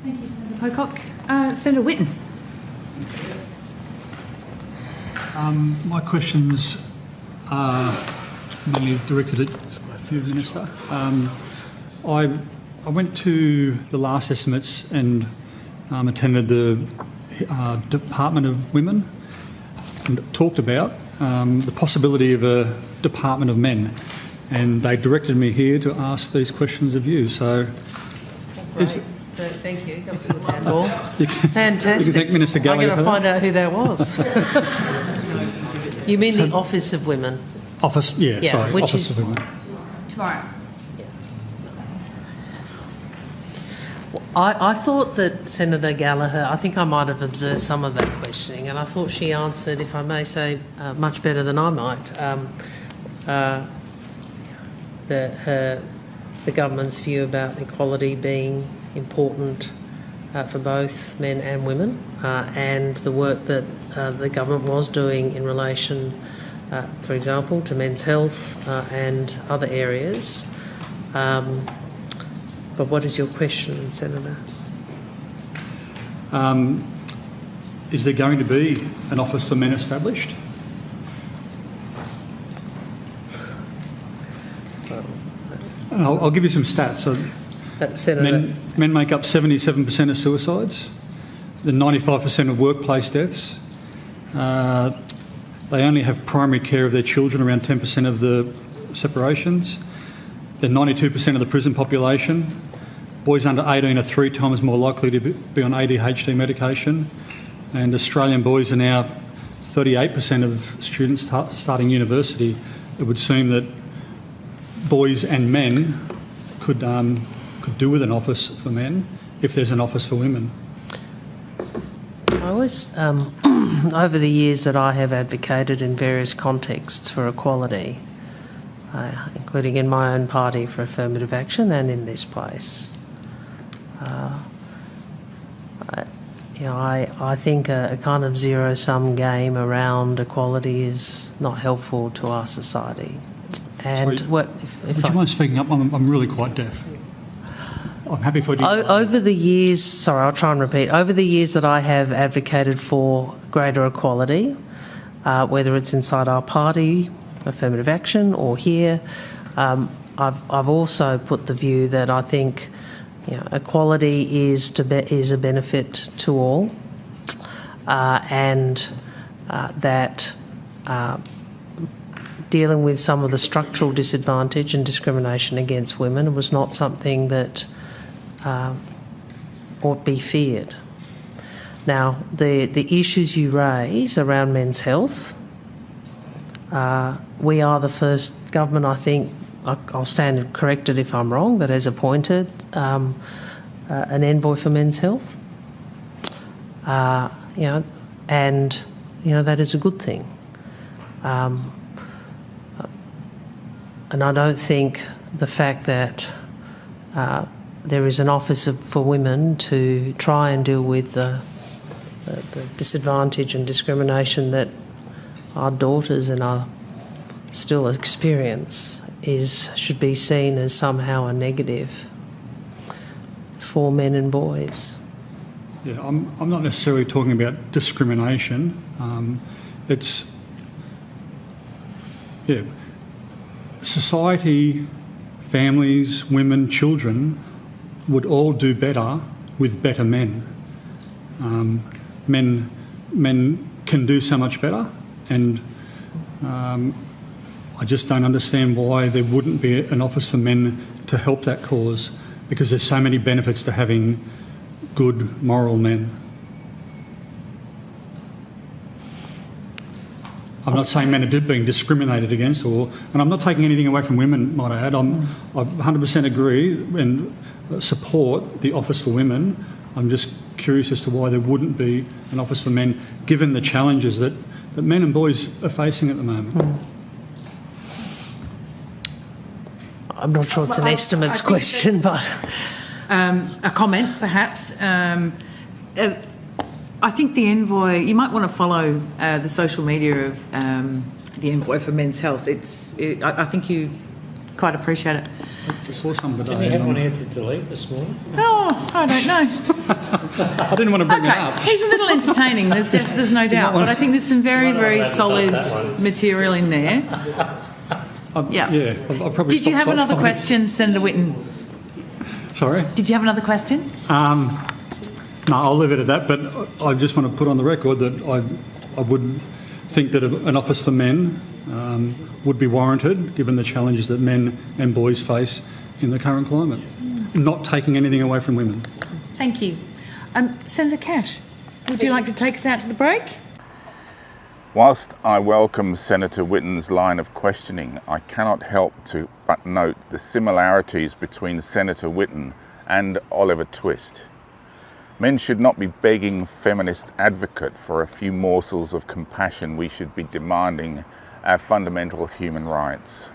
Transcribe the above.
Thank you, Senator Pocock. Senator Whitten. My questions are mainly directed at you, Minister. I went to the last estimates and attended the Department of Women and talked about the possibility of a Department of Men, and they directed me here to ask these questions of you. So, thank you. That was a good handball. Fantastic. You can thank Minister Gallagher. I'm going to find out who that was. You mean the Office of Women? Office, sorry, which Office is of Women. Tomorrow. I thought that Senator Gallagher, I think I might have observed some of that questioning, and I thought she answered, if I may say, much better than I might, the government's view about equality being important for both men and women, and the work that the government was doing in relation, for example, to men's health and other areas. But what is your question, Senator? Is there going to be an office for men established? And I'll give you some stats. So Senator, men make up 77% of suicides, the 95% of workplace deaths. They only have primary care of their children, around 10% of the separations. They're 92% of the prison population. Boys under 18 are 3 times more likely to be on ADHD medication, and Australian boys are now 38% of students starting university. It would seem that boys and men could do with an office for men if there's an office for women. I always, over the years that I have advocated in various contexts for equality, including in my own party for affirmative action and in this place, I think a kind of zero-sum game around equality is not helpful to our society. And Sorry, would you mind speaking up? I'm really quite deaf. I'm happy for you. Over the years, sorry, I'll try and repeat. Over the years that I have advocated for greater equality, whether it's inside our party, affirmative action, or here, I've also put the view that I think equality is a benefit to all, and that dealing with some of the structural disadvantage and discrimination against women was not something that ought be feared. Now, the issues you raise around men's health, we are the first government, I think, I'll stand corrected if I'm wrong, that has appointed an envoy for men's health. And that is a good thing. And I don't think the fact that there is an office for women to try and deal with the disadvantage and discrimination that our daughters and our still experience should be seen as somehow a negative for men and boys. Yeah, I'm not necessarily talking about discrimination. Society, families, women, children would all do better with better men. Men can do so much better, and I just don't understand why there wouldn't be an office for men to help that cause, because there's so many benefits to having good, moral men. I'm not saying men are being discriminated against, and I'm not taking anything away from women, might I add. I 100% agree and support the office for women. I'm just curious as to why there wouldn't be an office for men, given the challenges that men and boys are facing at the moment. I'm not sure it's an estimates question, but... a comment, perhaps. I think the envoy, you might want to follow the social media of the envoy for men's health. I think you quite appreciate it. I saw some Didn't today. you have and one here to delete this morning? Oh, I don't know. I didn't want to bring it Okay, up. he's a little entertaining, there's no doubt, but I think there's some very, You're not very allowed to solid touch that one. material in there. Yeah. Yeah, I'll probably Did you stop have another following. question, Senator Whitten? Sorry? Did you have another question? No, I'll leave it at that, but I just want to put on the record that I would think that an office for men would be warranted, given the challenges that men and boys face in the current climate. Not taking anything away from women. Thank you. Senator Cash, would you like to take us out to the break? Whilst I welcome Senator Whitten's line of questioning, I cannot help but note the similarities between Senator Whitten and Oliver Twist. Men should not be begging feminist advocate for a few morsels of compassion. We should be demanding our fundamental human rights.